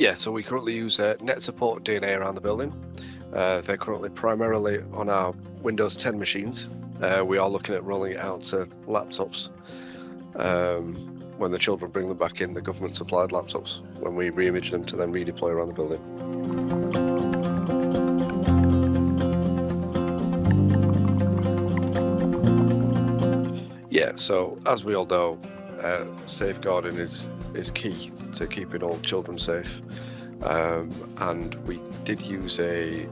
Yeah, so we currently use NetSupport DNA around the building. They're currently primarily on our Windows 10 machines. We are looking at rolling it out to laptops. When the children bring them back in, the government supplied laptops, when we re-image them to then redeploy around the building. Yeah, so as we all know, safeguarding is key to keeping all children safe, and we did use an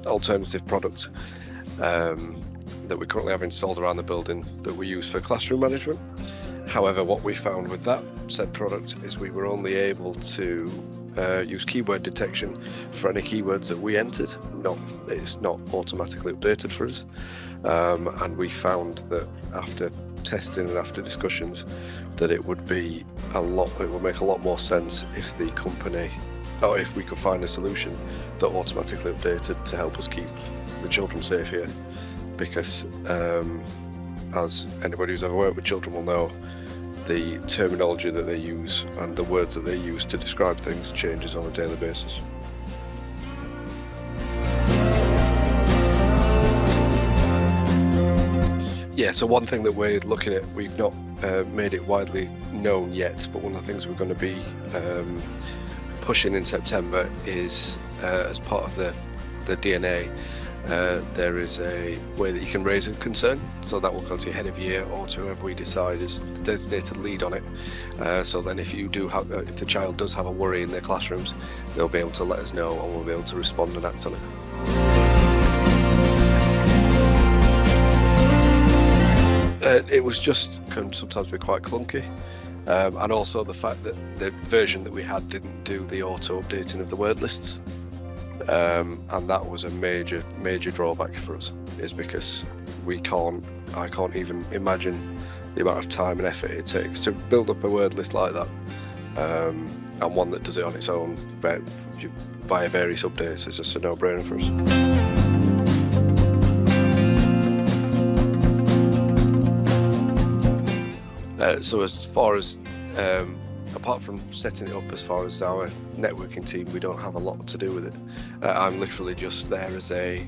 alternative product that we currently have installed around the building that we use for classroom management. However, what we found with that said product is we were only able to use keyword detection for any keywords that we entered. It's not automatically updated for us, and we found that after testing and after discussions that it would make a lot more sense if the company, or if we could find a solution that automatically updated to help us keep the children safe here, because as anybody who's ever worked with children will know, the terminology that they use and the words that they use to describe things changes on a daily basis. Yeah, so one thing that we're looking at, we've not made it widely known yet, but one of the things we're going to be pushing in September is, as part of the DNA, there is a way that you can raise a concern. So that will go to your head of year or to whoever we decide is the designated lead on it. So then if the child does have a worry in their classrooms, they'll be able to let us know and we'll be able to respond and act on it. It was can sometimes be quite clunky, and also the fact that the version that we had didn't do the auto updating of the word lists, and that was a major drawback for us, is because I can't even imagine the amount of time and effort it takes to build up a word list like that, and one that does it on its own via various updates is just a no-brainer for us. So as far as, apart from setting it up, as far as our networking team, we don't have a lot to do with it. I'm literally just there as a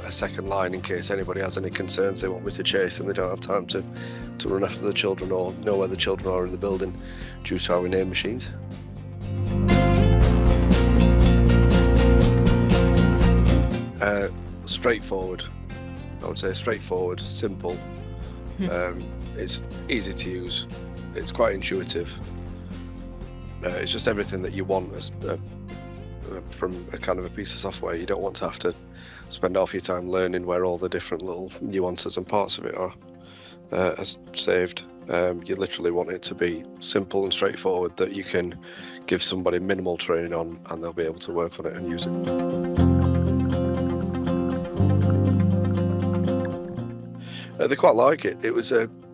second line in case anybody has any concerns they want me to chase and they don't have time to run after the children or know where the children are in the building due to how we name machines. Straightforward. I would say straightforward, simple. It's easy to use. It's quite intuitive. It's just everything that you want as from a kind of a piece of software. You don't want to have to spend half your time learning where all the different little nuances and parts of it are saved. You literally want it to be simple and straightforward that you can give somebody minimal training on and they'll be able to work on it and use it. They quite like it.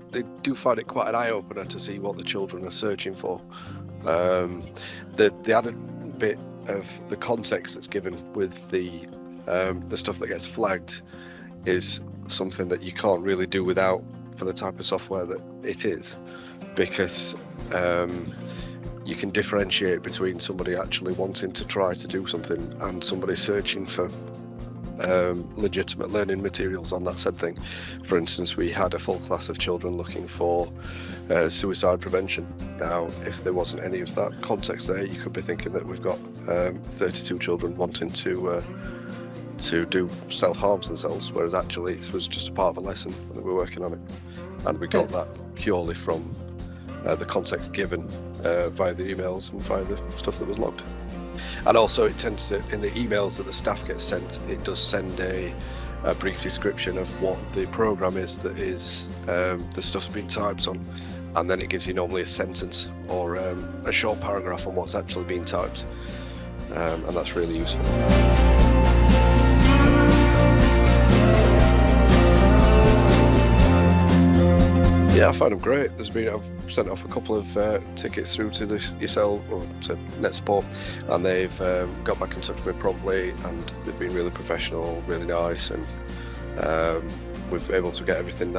They do find it quite an eye-opener to see what the children are searching for. The added bit of the context that's given with the stuff that gets flagged is something that you can't really do without for the type of software that it is, because you can differentiate between somebody actually wanting to try to do something and somebody searching for legitimate learning materials on that said thing. For instance, we had a full class of children looking for suicide prevention. Now, if there wasn't any of that context there, you could be thinking that we've got 32 children wanting to do self-harm to themselves, whereas actually it was just a part of a lesson that we're working on it, and we got that purely from the context given via the emails and via the stuff that was logged. And also it tends to, in the emails that the staff get sent, it does send a brief description of what the program is that is the stuff's been typed on, and then it gives you normally a sentence or a short paragraph on what's actually been typed, and that's really useful. Yeah, I find them great. I've sent off a couple of tickets through to yourself or to NetSupport, and they've got back in touch with me promptly, and they've been really professional, really nice, and we're able to get everything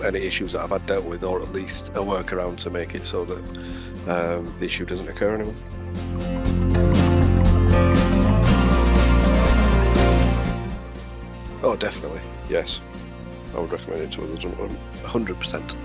any issues that I've had dealt with, or at least a workaround to make it so that the issue doesn't occur anymore. Oh, definitely, yes. I would recommend it to others 100%.